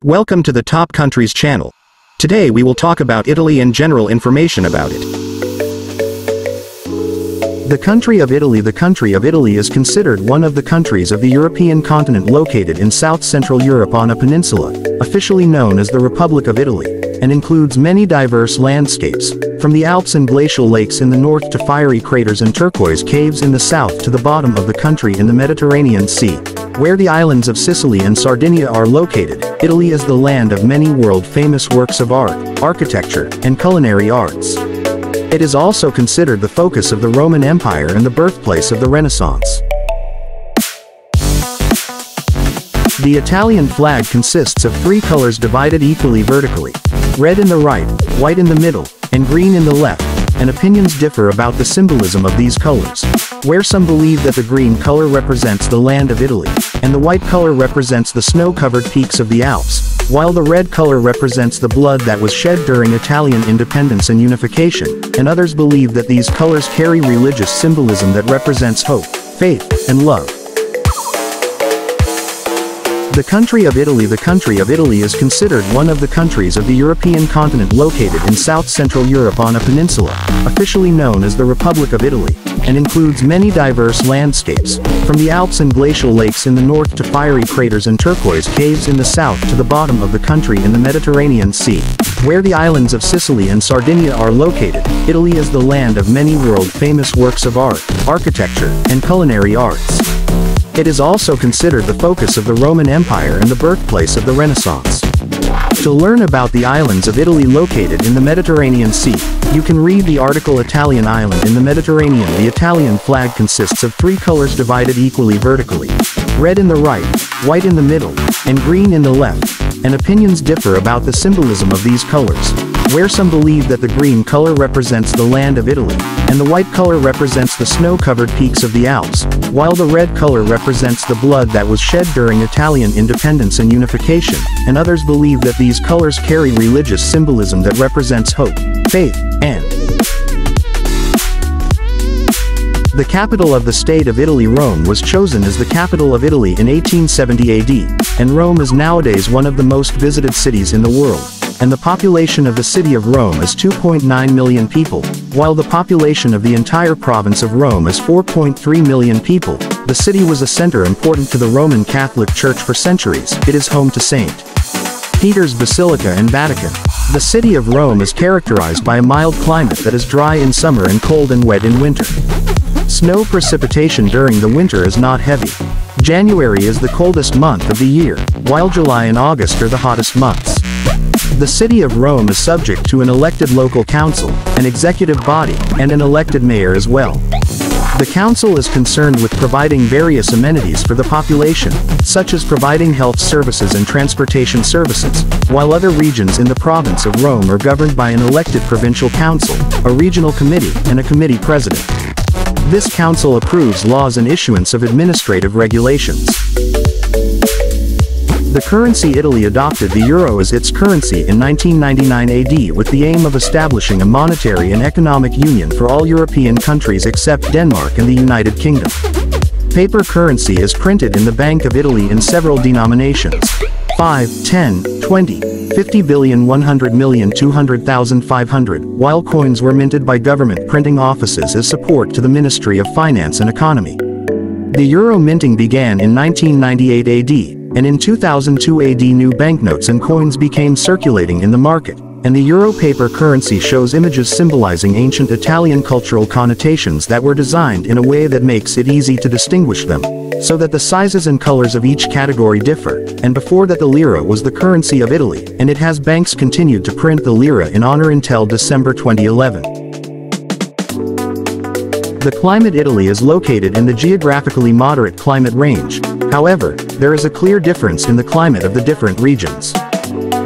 Welcome to the Top Countries channel. Today we will talk about Italy and general information about it. The country of Italy. The country of Italy is considered one of the countries of the European continent located in south-central Europe on a peninsula, officially known as the Republic of Italy, and includes many diverse landscapes, from the Alps and glacial lakes in the north to fiery craters and turquoise caves in the south to the bottom of the country in the Mediterranean Sea, where the islands of Sicily and Sardinia are located. Italy is the land of many world-famous works of art, architecture, and culinary arts. It is also considered the focus of the Roman Empire and the birthplace of the Renaissance. The Italian flag consists of three colors divided equally vertically: red in the right, white in the middle, and green in the left, and opinions differ about the symbolism of these colors, where some believe that the green color represents the land of Italy, and the white color represents the snow-covered peaks of the Alps, while the red color represents the blood that was shed during Italian independence and unification, and others believe that these colors carry religious symbolism that represents hope, faith, and love. The country of Italy. The country of Italy is considered one of the countries of the European continent located in south-central Europe on a peninsula, officially known as the Republic of Italy, and includes many diverse landscapes, from the Alps and glacial lakes in the north to fiery craters and turquoise caves in the south to the bottom of the country in the Mediterranean Sea, where the islands of Sicily and Sardinia are located. Italy is the land of many world-famous works of art, architecture, and culinary arts. It is also considered the focus of the Roman Empire and the birthplace of the Renaissance. To learn about the islands of Italy located in the Mediterranean Sea, you can read the article Italian Island in the Mediterranean. The Italian flag consists of three colors divided equally vertically: red in the right, white in the middle, and green in the left, and opinions differ about the symbolism of these colors, where some believe that the green color represents the land of Italy, and the white color represents the snow-covered peaks of the Alps, while the red color represents the blood that was shed during Italian independence and unification, and others believe that these colors carry religious symbolism that represents hope, faith, and the capital of the state of Italy. Rome was chosen as the capital of Italy in 1870 AD, and Rome is nowadays one of the most visited cities in the world, and the population of the city of Rome is 2.9 million people, while the population of the entire province of Rome is 4.3 million people. The city was a center important to the Roman Catholic Church for centuries. It is home to St. Peter's Basilica and Vatican. The city of Rome is characterized by a mild climate that is dry in summer and cold and wet in winter. Snow precipitation during the winter is not heavy. January is the coldest month of the year, while July and August are the hottest months. The city of Rome is subject to an elected local council, an executive body, and an elected mayor as well. The council is concerned with providing various amenities for the population, such as providing health services and transportation services, while other regions in the province of Rome are governed by an elected provincial council, a regional committee, and a committee president. This council approves laws and issuance of administrative regulations. The currency. Italy adopted the euro as its currency in 1999 AD with the aim of establishing a monetary and economic union for all European countries except Denmark and the United Kingdom. Paper currency is printed in the Bank of Italy in several denominations: 5, 10, 20, 50 billion, 100 million, 200,000, 500, while coins were minted by government printing offices as support to the Ministry of Finance and Economy. The euro minting began in 1998 AD, and in 2002 AD new banknotes and coins became circulating in the market, and the euro paper currency shows images symbolizing ancient Italian cultural connotations that were designed in a way that makes it easy to distinguish them, so that the sizes and colors of each category differ. And before that, the lira was the currency of Italy, and it has banks continued to print the lira in honor until December 2011. The climate. Italy is located in the geographically moderate climate range. However, there is a clear difference in the climate of the different regions,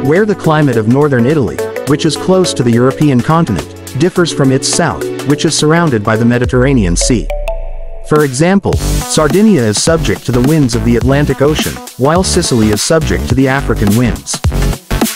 where the climate of northern Italy, which is close to the European continent, differs from its south, which is surrounded by the Mediterranean Sea. For example, Sardinia is subject to the winds of the Atlantic Ocean, while Sicily is subject to the African winds.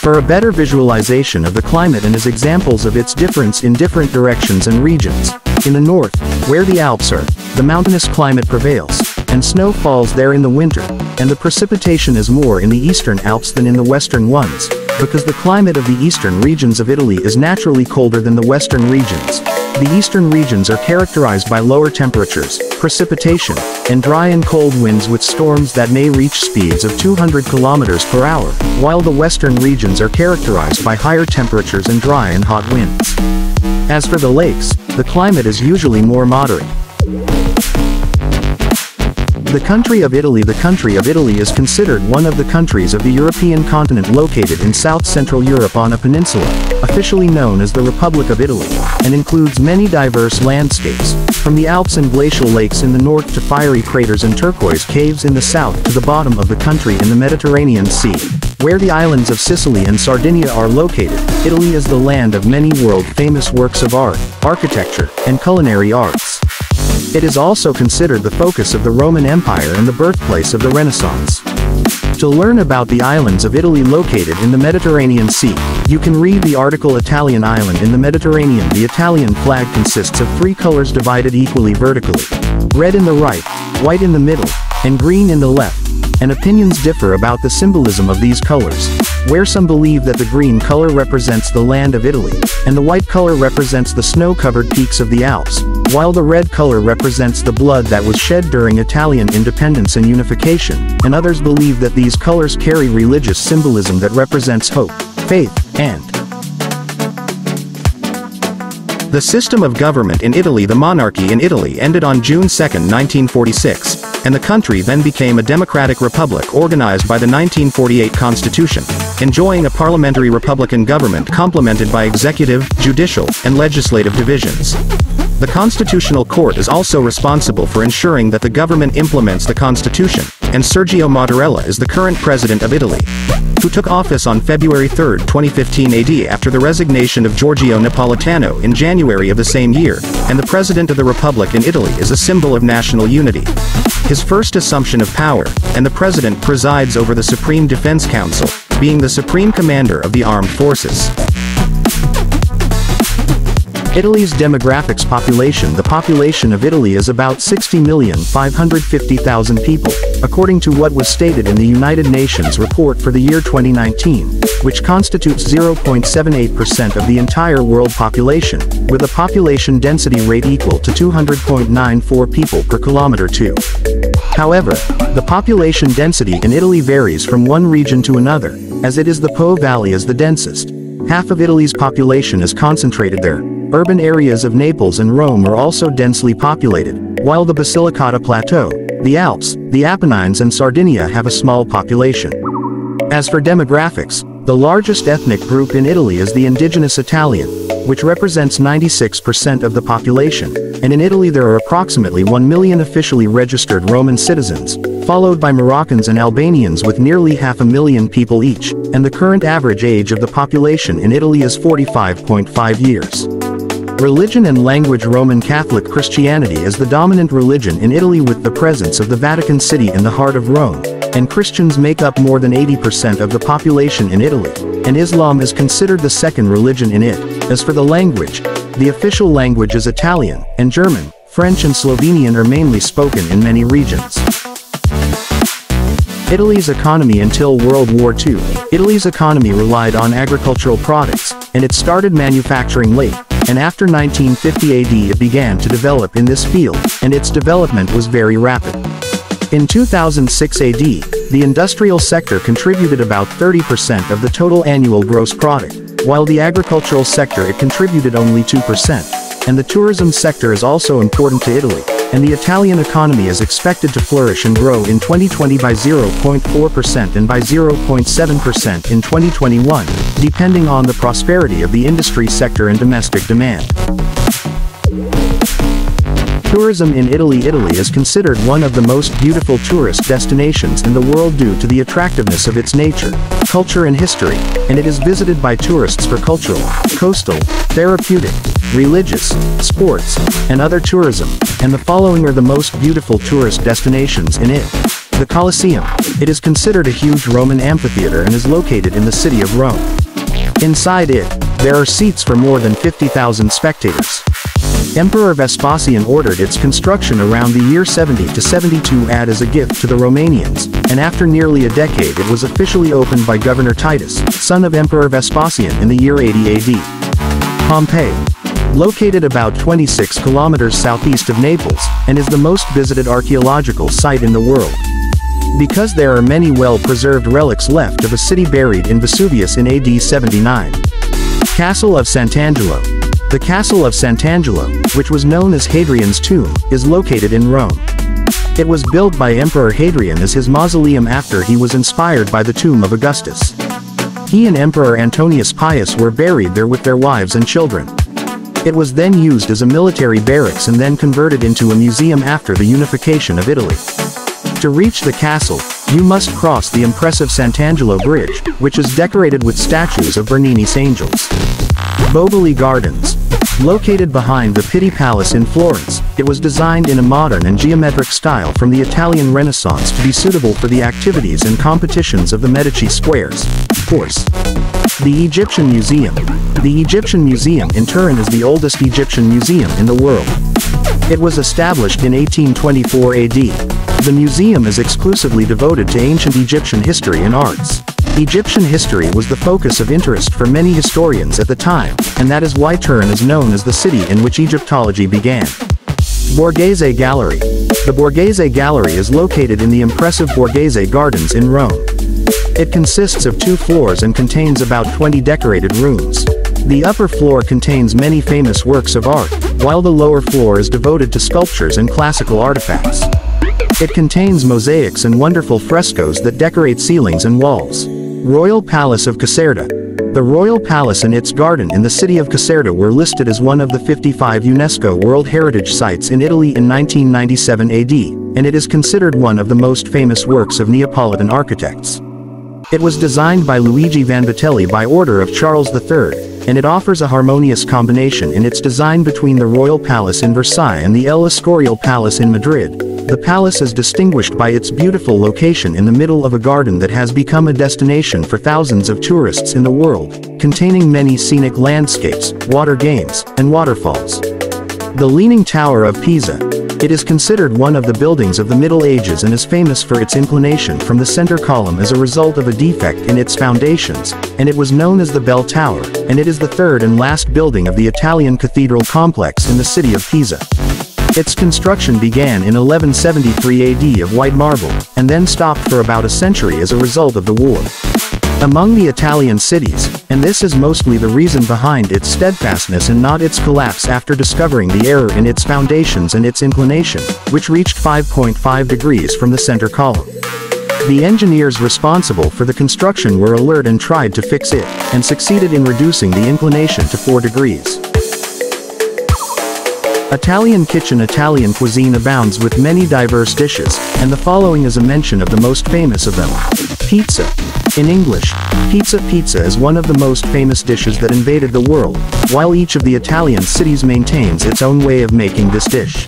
For a better visualization of the climate and as examples of its difference in different directions and regions, in the north, where the Alps are, the mountainous climate prevails, and snow falls there in the winter, and the precipitation is more in the eastern Alps than in the western ones, because the climate of the eastern regions of Italy is naturally colder than the western regions. The eastern regions are characterized by lower temperatures, precipitation, and dry and cold winds with storms that may reach speeds of 200 kilometers per hour, while the western regions are characterized by higher temperatures and dry and hot winds. As for the lakes, the climate is usually more moderate. The country of Italy. The country of Italy is considered one of the countries of the European continent located in south-central Europe on a peninsula, officially known as the Republic of Italy, and includes many diverse landscapes, from the Alps and glacial lakes in the north to fiery craters and turquoise caves in the south to the bottom of the country in the Mediterranean Sea, where the islands of Sicily and Sardinia are located. Italy is the land of many world-famous works of art, architecture, and culinary arts. It is also considered the focus of the Roman Empire and the birthplace of the Renaissance. To learn about the islands of Italy located in the Mediterranean Sea, you can read the article Italian Island in the Mediterranean. The Italian flag consists of 3 colors divided equally vertically: red in the right, white in the middle, and green in the left, and opinions differ about the symbolism of these colors, where some believe that the green color represents the land of Italy, and the white color represents the snow-covered peaks of the Alps, while the red color represents the blood that was shed during Italian independence and unification, and others believe that these colors carry religious symbolism that represents hope, faith, and the system of government in Italy. The monarchy in Italy ended on June 2, 1946, and the country then became a democratic republic organized by the 1948 Constitution, enjoying a parliamentary republican government complemented by executive, judicial, and legislative divisions. The Constitutional Court is also responsible for ensuring that the government implements the Constitution, and Sergio Mattarella is the current president of Italy, who took office on February 3, 2015 AD after the resignation of Giorgio Napolitano in January of the same year, and the President of the Republic in Italy is a symbol of national unity. His first assumption of power, and the President presides over the Supreme Defense Council, being the supreme commander of the armed forces. Italy's demographics. Population. The population of Italy is about 60,550,000 people, according to what was stated in the United Nations report for the year 2019, which constitutes 0.78% of the entire world population, with a population density rate equal to 200.94 people per kilometer two. However, the population density in Italy varies from one region to another, as it is the Po Valley is the densest. Half of Italy's population is concentrated there. Urban areas of Naples and Rome are also densely populated, while the Basilicata Plateau, the Alps, the Apennines and Sardinia have a small population. As for demographics, the largest ethnic group in Italy is the indigenous Italian, which represents 96% of the population, and in Italy there are approximately 1 million officially registered Roman citizens, followed by Moroccans and Albanians with nearly 500,000 people each, and the current average age of the population in Italy is 45.5 years. Religion and language. Roman Catholic Christianity is the dominant religion in Italy with the presence of the Vatican City in the heart of Rome, and Christians make up more than 80% of the population in Italy, and Islam is considered the second religion in it. As for the language, the official language is Italian, and German, French and Slovenian are mainly spoken in many regions. Italy's economy. Until World War II, Italy's economy relied on agricultural products, and it started manufacturing late, and after 1950 AD it began to develop in this field, and its development was very rapid. In 2006 AD, the industrial sector contributed about 30% of the total annual gross product, while the agricultural sector it contributed only 2%, and the tourism sector is also important to Italy, and the Italian economy is expected to flourish and grow in 2020 by 0.4% and by 0.7% in 2021, depending on the prosperity of the industry sector and domestic demand. Tourism in Italy. Italy is considered one of the most beautiful tourist destinations in the world due to the attractiveness of its nature, culture and history, and it is visited by tourists for cultural, coastal, therapeutic, religious, sports, and other tourism, and the following are the most beautiful tourist destinations in it. The Colosseum. It is considered a huge Roman amphitheater and is located in the city of Rome. Inside it, there are seats for more than 50,000 spectators. Emperor Vespasian ordered its construction around the year 70 to 72 AD as a gift to the Romanians, and after nearly a decade it was officially opened by Governor Titus, son of Emperor Vespasian, in the year 80 AD. Pompeii. Located about 26 kilometers southeast of Naples, and is the most visited archaeological site in the world. Because there are many well-preserved relics left of a city buried in Vesuvius in AD 79. Castle of Sant'Angelo. The Castle of Sant'Angelo, which was known as Hadrian's tomb, is located in Rome. It was built by Emperor Hadrian as his mausoleum after he was inspired by the tomb of Augustus. He and Emperor Antonius Pius were buried there with their wives and children. It was then used as a military barracks and then converted into a museum after the unification of Italy. To reach the castle, you must cross the impressive Sant'Angelo Bridge, which is decorated with statues of Bernini's angels. Boboli Gardens. Located behind the Pitti Palace in Florence, it was designed in a modern and geometric style from the Italian Renaissance to be suitable for the activities and competitions of the Medici squares. Course. The Egyptian Museum. The Egyptian Museum in Turin is the oldest Egyptian museum in the world. It was established in 1824 AD. The museum is exclusively devoted to ancient Egyptian history and arts. Egyptian history was the focus of interest for many historians at the time, and that is why Turin is known as the city in which Egyptology began. Borghese Gallery. The Borghese Gallery is located in the impressive Borghese Gardens in Rome. It consists of 2 floors and contains about 20 decorated rooms. The upper floor contains many famous works of art, while the lower floor is devoted to sculptures and classical artifacts. It contains mosaics and wonderful frescoes that decorate ceilings and walls. Royal Palace of Caserta. The Royal Palace and its garden in the city of Caserta were listed as one of the 55 UNESCO World Heritage Sites in Italy in 1997 AD, and it is considered one of the most famous works of Neapolitan architects. It was designed by Luigi Vanvitelli by order of Charles III, and it offers a harmonious combination in its design between the Royal Palace in Versailles and the El Escorial Palace in Madrid. The palace is distinguished by its beautiful location in the middle of a garden that has become a destination for thousands of tourists in the world, containing many scenic landscapes, water games, and waterfalls. The Leaning Tower of Pisa. It is considered one of the buildings of the Middle Ages and is famous for its inclination from the center column as a result of a defect in its foundations, and it was known as the Bell Tower, and it is the third and last building of the Italian cathedral complex in the city of Pisa. Its construction began in 1173 AD of white marble, and then stopped for about a century as a result of the war. Among the Italian cities, and this is mostly the reason behind its steadfastness and not its collapse after discovering the error in its foundations and its inclination, which reached 5.5 degrees from the center column. The engineers responsible for the construction were alert and tried to fix it, and succeeded in reducing the inclination to 4 degrees. Italian kitchen. Italian cuisine abounds with many diverse dishes, and the following is a mention of the most famous of them. Pizza. In English, pizza is one of the most famous dishes that invaded the world, while each of the Italian cities maintains its own way of making this dish.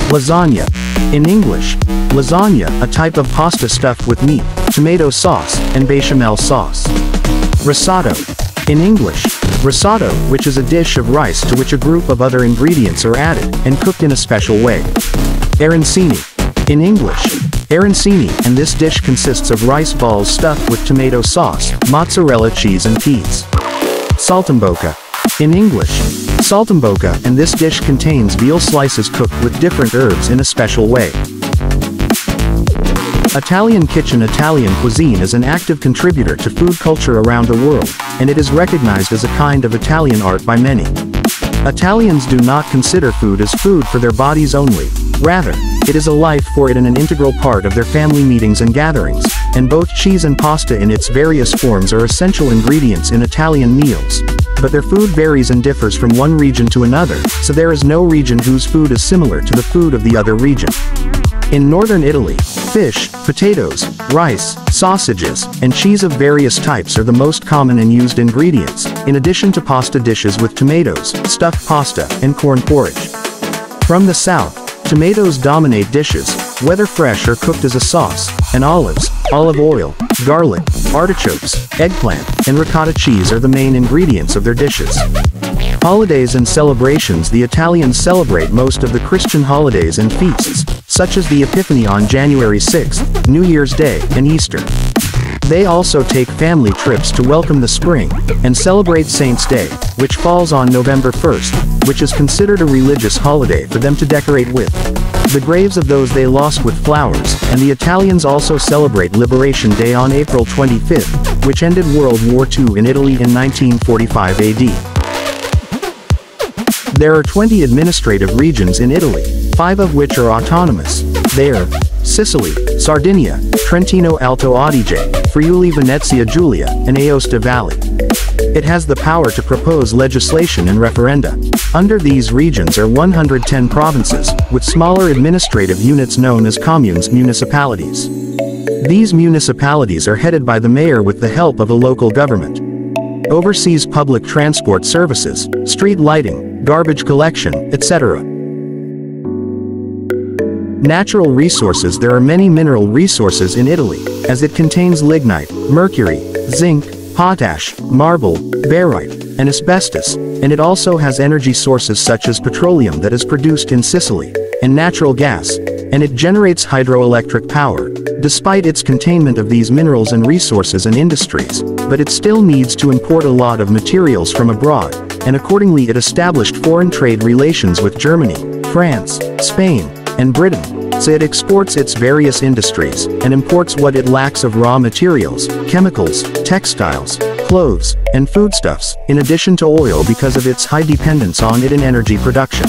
Lasagna. In English, lasagna, a type of pasta stuffed with meat, tomato sauce, and bechamel sauce. Risotto. In English, risotto, which is a dish of rice to which a group of other ingredients are added, and cooked in a special way. Arancini. In English, arancini, and this dish consists of rice balls stuffed with tomato sauce, mozzarella cheese and peas. Saltimbocca. In English, saltimbocca, and this dish contains veal slices cooked with different herbs in a special way. Italian kitchen. Italian cuisine is an active contributor to food culture around the world, and it is recognized as a kind of Italian art by many. Italians do not consider food as food for their bodies only. Rather, it is a life for it and an integral part of their family meetings and gatherings, and both cheese and pasta in its various forms are essential ingredients in Italian meals. But their food varies and differs from one region to another, so there is no region whose food is similar to the food of the other region. In northern Italy, fish, potatoes, rice, sausages, and cheese of various types are the most common and used ingredients, in addition to pasta dishes with tomatoes, stuffed pasta, and corn porridge. From the south, tomatoes dominate dishes, whether fresh or cooked as a sauce, and olives, olive oil, garlic, artichokes, eggplant, and ricotta cheese are the main ingredients of their dishes. Holidays and celebrations. The Italians celebrate most of the Christian holidays and feasts, such as the Epiphany on January 6th, New Year's Day, and Easter. They also take family trips to welcome the spring, and celebrate Saints' Day, which falls on November 1st, which is considered a religious holiday for them to decorate with the graves of those they lost with flowers, and the Italians also celebrate Liberation Day on April 25th, which ended World War II in Italy in 1945 AD. There are 20 administrative regions in Italy, 5 of which are autonomous. They are Sicily, Sardinia, Trentino Alto Adige, Friuli Venezia Giulia, and Aosta Valley. It has the power to propose legislation and referenda. Under these regions are 110 provinces, with smaller administrative units known as communes, municipalities. These municipalities are headed by the mayor with the help of a local government. Oversees public transport services, street lighting, garbage collection, etc. Natural resources. There are many mineral resources in Italy, as it contains lignite, mercury, zinc, potash, marble, barite, and asbestos, and it also has energy sources such as petroleum that is produced in Sicily, and natural gas, and it generates hydroelectric power. Despite its containment of these minerals and resources and industries, but it still needs to import a lot of materials from abroad, and accordingly it established foreign trade relations with Germany, France, Spain, and Britain, so it exports its various industries, and imports what it lacks of raw materials, chemicals, textiles, clothes, and foodstuffs, in addition to oil because of its high dependence on it in energy production.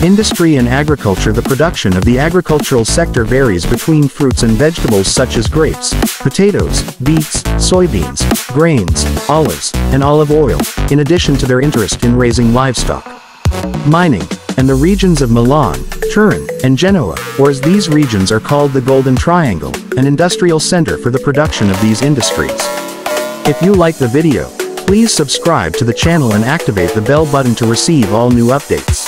Industry and agriculture. The production of the agricultural sector varies between fruits and vegetables such as grapes, potatoes, beets, soybeans, grains, olives, and olive oil, in addition to their interest in raising livestock. Mining, and the regions of Milan, Turin, and Genoa, or as these regions are called the Golden Triangle, an industrial center for the production of these industries. If you like the video, please subscribe to the channel and activate the bell button to receive all new updates.